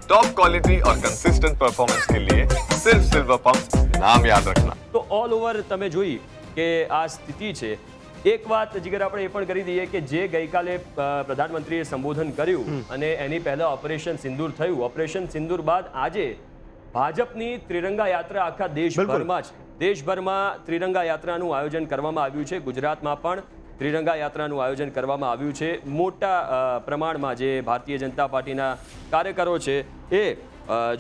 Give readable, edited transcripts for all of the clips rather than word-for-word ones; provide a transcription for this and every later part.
Top quality और consistent performance के लिए सिर्फ सिल्वर पंप नाम याद रखना। તો ઓલ ઓવર તમે જોઈ કે આ સ્થિતિ છે। એક વાત જીગર આપણે એ પણ કરી દઈએ કે જે ગઈકાલે પ્રધાનમંત્રીએ સંબોધન કર્યું અને એની પહેલા ઓપરેશન સિંદૂર થયું। ઓપરેશન સિંદૂર બાદ આજે ભાજપની ત્રિરંગા યાત્રા આખા દેશભરમાં જ દેશભરમાં ત્રિરંગા યાત્રાનું આયોજન કરવામાં આવ્યું છે। ગુજરાતમાં પણ ત્રિરંગા યાત્રાનું આયોજન કરવામાં આવ્યું છે। મોટા પ્રમાણમાં જે ભારતીય જનતા પાર્ટીના કાર્યકરો છે એ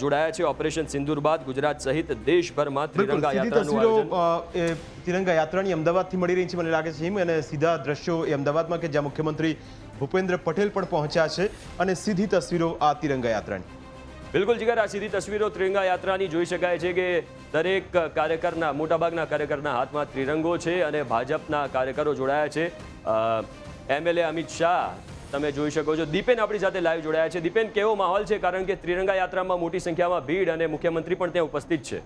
જોડાયા છે। ઓપરેશન સિંદૂર બાદ ગુજરાત સહિત દેશભરમાં ત્રિરંગા યાત્રાનું આયોજન તિરંગા યાત્રાની અમદાવાદથી મળી રહી છે મને લાગે છે અને સીધા દ્રશ્યો એ અમદાવાદમાં કે જ્યાં મુખ્યમંત્રી ભૂપેન્દ્ર પટેલ પણ પહોંચ્યા છે અને સીધી તસવીરો આ તિરંગા યાત્રાની। બિલકુલ જીગર, આ સીધી તસવીરો ત્રિરંગા યાત્રાની જોઈ શકાય છે કે દરેક કાર્યકરના મોટાભાગના કાર્યકરના હાથમાં ત્રિરંગો છે અને ભાજપના કાર્યકરો જોડાયા છે। MLA અમિત શાહ તમે જોઈ શકો છો। દીપેન આપણી સાથે લાઈવ જોડાયા છે। દીપેન, કેવો માહોલ છે? કારણ કે ત્રિરંગા યાત્રામાં મોટી સંખ્યામાં ભીડ અને મુખ્યમંત્રી પણ ત્યાં ઉપસ્થિત છે।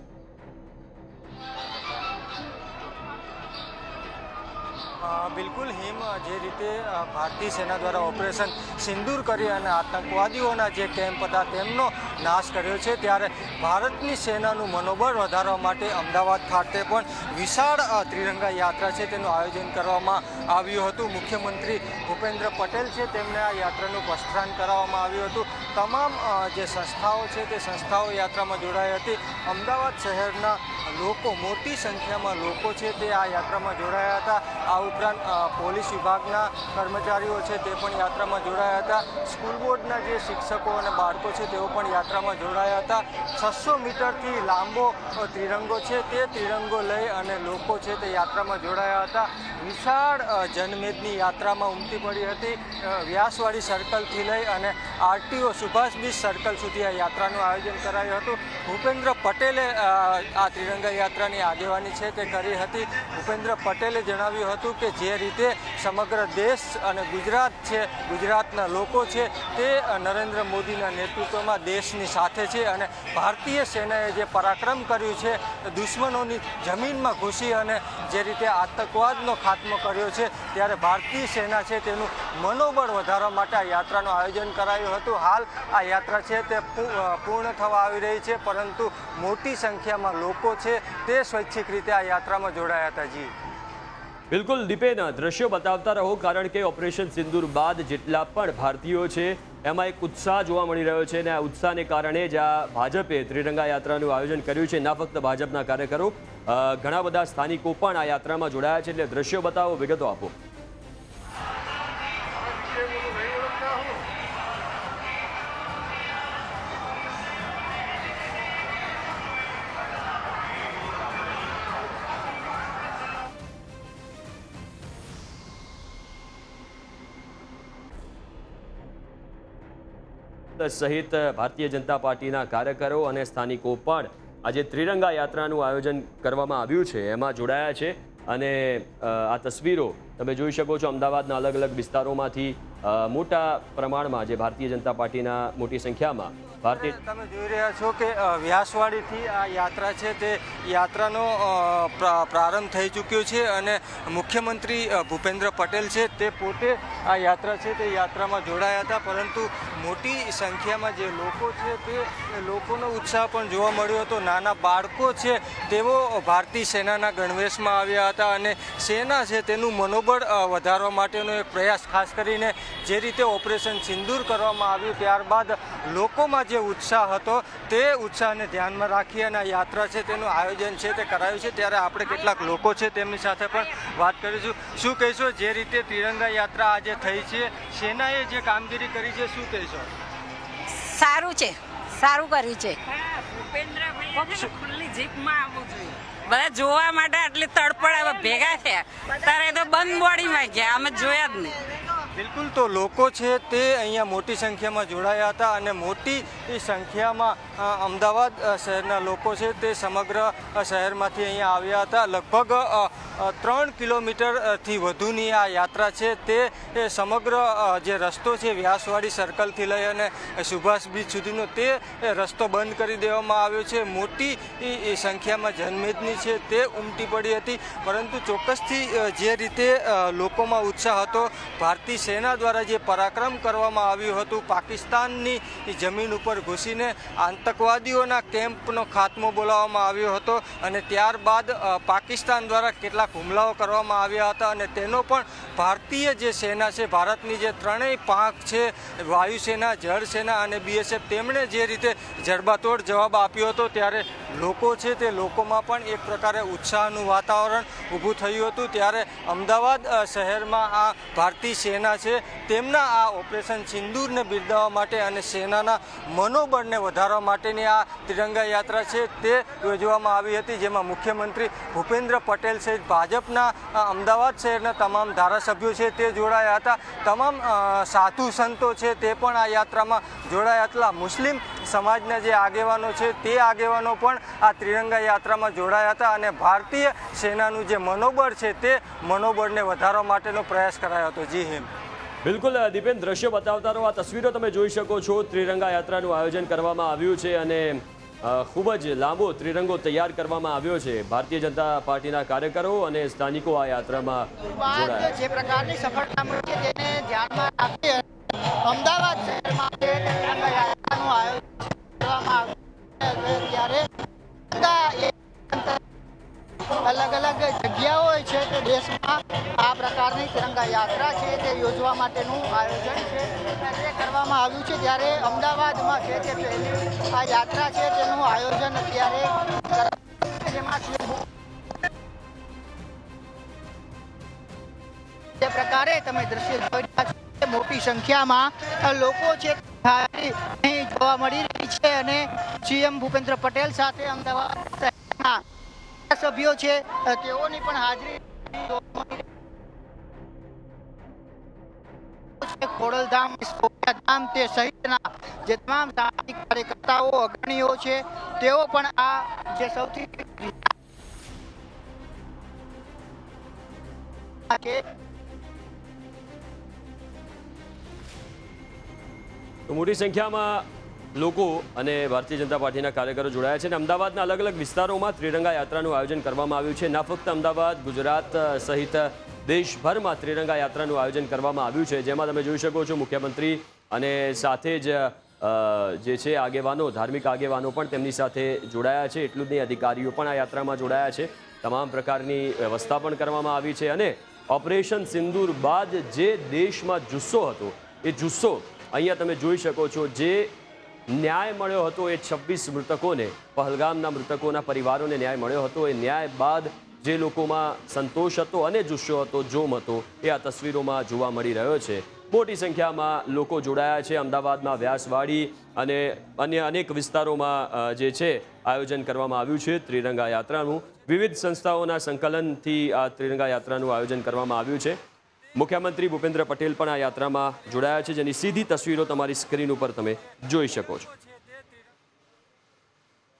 બિલકુલ હિમ, જે રીતે ભારતીય સેના દ્વારા ઓપરેશન સિંદૂર કરી અને આતંકવાદીઓના જે કેમ્પ હતા તેમનો નાશ કર્યો છે, ત્યારે ભારતની સેનાનું મનોબળ વધારવા માટે અમદાવાદ ખાતે પણ વિશાળ ત્રિરંગા યાત્રા છે તેનું આયોજન કરવામાં આવ્યું હતું। મુખ્યમંત્રી ભૂપેન્દ્ર પટેલ છે તેમને આ યાત્રાનું પ્રસ્થાન કરાવવામાં આવ્યું હતું। તમામ જે સંસ્થાઓ છે તે સંસ્થાઓ યાત્રામાં જોડાઈ હતી। અમદાવાદ શહેરના લોકો, મોટી સંખ્યામાં લોકો છે તે આ યાત્રામાં જોડાયા હતા। આ ઉપરાંત પોલીસ વિભાગના કર્મચારીઓ છે તે પણ યાત્રામાં જોડાયા હતા। સ્કૂલ બોર્ડના જે શિક્ષકો અને બાળકો છે તેઓ પણ યાત્રામાં જોડાયા હતા। 600 મીટરથી લાંબો ત્રિરંગો છે તે ત્રિરંગો લઈ અને લોકો છે તે યાત્રામાં જોડાયા હતા। વિશાળ જનમેદની યાત્રામાં ઉમટી પડી હતી। વ્યાસવાડી સર્કલથી લઈ અને RTO સુભાષ બીચ સર્કલ સુધી આ યાત્રાનું આયોજન કરાયું હતું। ભૂપેન્દ્ર પટેલે આ ત્રિરંગા યાત્રાની આગેવાની છે તે કરી હતી। ભૂપેન્દ્ર પટેલે જણાવ્યું હતું કે જે રીતે સમગ્ર દેશ અને ગુજરાત છે, ગુજરાતના લોકો છે તે નરેન્દ્ર મોદીના નેતૃત્વમાં દેશની સાથે છે અને ભારતીય સેનાએ જે પરાક્રમ કર્યું છે, દુશ્મનોની જમીનમાં ઘૂસી અને જે રીતે આતંકવાદનો ખાત્મો કર્યો છે, ત્યારે ભારતીય સેના છે તેનું મનોબળ વધારવા માટે આ યાત્રાનું આયોજન કરાયું હતું। હાલ આ યાત્રા છે તે પૂર્ણ થવા આવી રહી છે, પરંતુ મોટી સંખ્યામાં લોકો છે તે સ્વૈચ્છિક રીતે આ યાત્રામાં જોડાયા હતા। જી બિલકુલ દીપેન, દ્રશ્યો બતાવતા રહો, કારણ કે ઓપરેશન સિંદૂર બાદ જેટલા પણ ભારતીયો છે એમાં એક ઉત્સાહ જોવા મળી રહ્યો છે અને આ ઉત્સાહને કારણે જ આ ભાજપે ત્રિરંગા યાત્રાનું આયોજન કર્યું છે। ના ફક્ત ભાજપના કાર્યકરો, ઘણા બધા સ્થાનિકો પણ આ યાત્રામાં જોડાયા છે। એટલે દ્રશ્યો બતાવો, વિગતો આપો। સહિત ભારતીય જનતા પાર્ટીના કાર્યકરો અને સ્થાનિકો પણ આજે ત્રિરંગા યાત્રાનું આયોજન કરવામાં આવ્યું છે એમાં જોડાયા છે। અને આ તસવીરો તમે જોઈ શકો છો અમદાવાદના અલગ અલગ વિસ્તારોમાંથી મોટા પ્રમાણમાં જે ભારતીય જનતા પાર્ટીના મોટી સંખ્યામાં તમે જોઈ રહ્યા છો કે વ્યાસવાડીથી આ યાત્રા છે તે યાત્રાનો પ્રારંભ થઈ ચૂક્યો છે અને મુખ્યમંત્રી ભૂપેન્દ્ર પટેલ છે તે પોતે આ યાત્રા છે તે યાત્રામાં જોડાયા હતા, પરંતુ મોટી સંખ્યામાં જે લોકો છે તે લોકોનો ઉત્સાહ પણ જોવા મળ્યો હતો। નાના બાળકો છે તેઓ ભારતીય સેનાના ગણવેશમાં આવ્યા હતા અને સેના છે તેનું મનોબળ વધારવા માટેનો એક પ્રયાસ, ખાસ કરીને જે રીતે ઓપરેશન સિંદૂર કરવામાં આવ્યું ત્યારબાદ લોકોમાં જે ઉત્સાહ હતો તે ઉત્સાહને ધ્યાનમાં રાખી અને આ યાત્રા છે તેનું આયોજન છે તે કરાયું છે। ત્યારે આપણે કેટલાક લોકો છે તેમની સાથે પણ વાત કરીશું। શું કહેશો, જે રીતે ત્રિરંગા યાત્રા આજે થઈ છે, સેનાએ જે કામગીરી કરી છે, શું કહેશો? સારું છે, સારું કર્યું છે। ખુલ્લી જીપમાં આવવું જોઈએ, બધા જોવા માટે આટલી તડપડ ભેગા થયા, ત્યારે તો બંધ બોડીમાં ગયા, અમે જોયા જ નહીં। બિલકુલ, તો લોકો છે તે અહીંયા મોટી સંખ્યામાં જોડાયા હતા અને મોટી સંખ્યામાં અમદાવાદ શહેરના લોકો છે તે સમગ્ર શહેરમાંથી અહીંયા આવ્યા હતા। લગભગ 3 કિલોમીટરથી વધુની આ યાત્રા છે તે સમગ્ર જે રસ્તો છે વ્યાસવાડી સર્કલથી લઈ અને સુભાષ બીચ સુધીનો તે રસ્તો બંધ કરી દેવામાં આવ્યો છે। મોટી સંખ્યામાં જનમેદની છે તે ઉમટી પડી હતી, પરંતુ ચોક્કસથી જે રીતે લોકોમાં ઉત્સાહ હતો, ભારતીય સેના દ્વારા જે પરાક્રમ કરવામાં આવ્યું હતું, પાકિસ્તાનની જમીન ઉપર ઘૂસીને આતંકવાદીઓના કેમ્પનો ખાત્મો બોલાવવામાં આવ્યો હતો અને ત્યારબાદ પાકિસ્તાન દ્વારા કેટલાક હુમલાઓ કરવામાં આવ્યા હતા અને તેનો પણ ભારતીય જે સેના છે, ભારતની જે ત્રણેય પાંખ છે, વાયુસેના, જળસેના અને BSF, તેમણે જે રીતે જડબાતોડ જવાબ આપ્યો હતો, ત્યારે લોકો છે તે લોકોમાં પણ એક પ્રકારે ઉત્સાહનું વાતાવરણ ઊભું થયું હતું. ત્યારે અમદાવાદ શહેરમાં આ ભારતીય સેના છે તેમના આ ઓપરેશન સિંદૂરને બિરદાવવા માટે અને સેનાના મનોબળને વધારવા માટેની આ તિરંગા યાત્રા છે તે યોજવામાં આવી હતી, જેમાં મુખ્યમંત્રી ભૂપેન્દ્ર પટેલ સહિત ભાજપના અમદાવાદ શહેરના તમામ ધારાસભ્યો છે તે જોડાયા હતા. તમામ સાધુ સંતો છે તે પણ આ યાત્રામાં જોડાયા હતા. મુસ્લિમ સમાજના જે આગેવાનો છે તે આગેવાનો પણ આ ત્રિરંગા યાત્રામાં જોડાયા હતા અને ભારતીય સેનાનું જે મનોબળ છે તે મનોબળને વધારવા માટેનો પ્રયાસ કરાયો હતો. જી હિમ. બિલકુલ દીપેન, દ્રશ્ય બતાવતા રહો. આ તસવીરો તમે જોઈ શકો છો. ત્રિરંગા યાત્રાનું આયોજન કરવામાં આવ્યું છે અને ખૂબ જ લાંબો ત્રિરંગો તૈયાર કરવામાં આવ્યો છે. ભારતીય જનતા પાર્ટીના કાર્યકરો અને સ્થાનિકો આ યાત્રામાં જોડાયા. જે પ્રકારની સફળતા મળી છે તેને ધ્યાનમાં રાખી અમદાવાદ શહેરમાં જે ત્રિરંગા યાત્રાનું આયોજન કરવામાં આવ્યું ત્યારે અલગ અલગ જગ્યાઓ છે તે દેશમાં આ પ્રકારની તિરંગા યાત્રા છે તે યોજવા માટેનું આયોજન છે તે કરવામાં આવ્યું છે. ત્યારે અમદાવાદમાં છે તે પહેલી આ યાત્રા છે તેનું આયોજન અત્યારે જેમાં જે પ્રકારે તમે દ્રશ્ય જોઈ રહ્યા છો, મોટી સંખ્યામાં લોકો છે અહીં જોવા મળી રહી છે અને CM ભૂપેન્દ્ર પટેલ સાથે અમદાવાદ શહેરના સભ્યો છે તેઓની પણ હાજરી ખોડલધામ, ધામ તે સહિતના જે તમામ સામાજિક કાર્યકર્તાઓ, અગ્રણીઓ છે તેઓ પણ આ જે સૌથી મોટી સંખ્યામાં લોકો અને ભારતીય જનતા પાર્ટીના કાર્યકરો જોડાયા છે અને અમદાવાદના અલગ અલગ વિસ્તારોમાં ત્રિરંગા યાત્રાનું આયોજન કરવામાં આવ્યું છે. ના ફક્ત અમદાવાદ, ગુજરાત સહિત દેશભરમાં ત્રિરંગા યાત્રાનું આયોજન કરવામાં આવ્યું છે, જેમાં તમે જોઈ શકો છો મુખ્યમંત્રી અને સાથે જ જે છે આગેવાનો, ધાર્મિક આગેવાનો પણ તેમની સાથે જોડાયા છે. એટલું જ નહીં, અધિકારીઓ પણ આ યાત્રામાં જોડાયા છે. તમામ પ્રકારની વ્યવસ્થા પણ કરવામાં આવી છે અને ઓપરેશન સિંદૂર બાદ જે દેશમાં જુસ્સો હતો એ જુસ્સો અહીંયા તમે જોઈ શકો છો. જે ન્યાય મળ્યો હતો એ 26 મૃતકોને, પહલગામના મૃતકોના પરિવારોને ન્યાય મળ્યો હતો, એ ન્યાય બાદ જે લોકોમાં સંતોષ હતો અને જુસ્સો હતો, જોમ હતો, એ આ તસવીરોમાં જોવા મળી રહ્યો છે. મોટી સંખ્યામાં લોકો જોડાયા છે. અમદાવાદમાં વ્યાસવાડી અને અન્ય અનેક વિસ્તારોમાં જે છે આયોજન કરવામાં આવ્યું છે ત્રિરંગા યાત્રાનું. વિવિધ સંસ્થાઓના સંકલનથી આ ત્રિરંગા યાત્રાનું આયોજન કરવામાં આવ્યું છે. મુખ્યમંત્રી ભૂપેન્દ્ર પટેલ પણ આ યાત્રામાં જોડાયા છે, જેની સીધી તસવીરો તમારી સ્ક્રીન ઉપર તમે જોઈ શકો છો.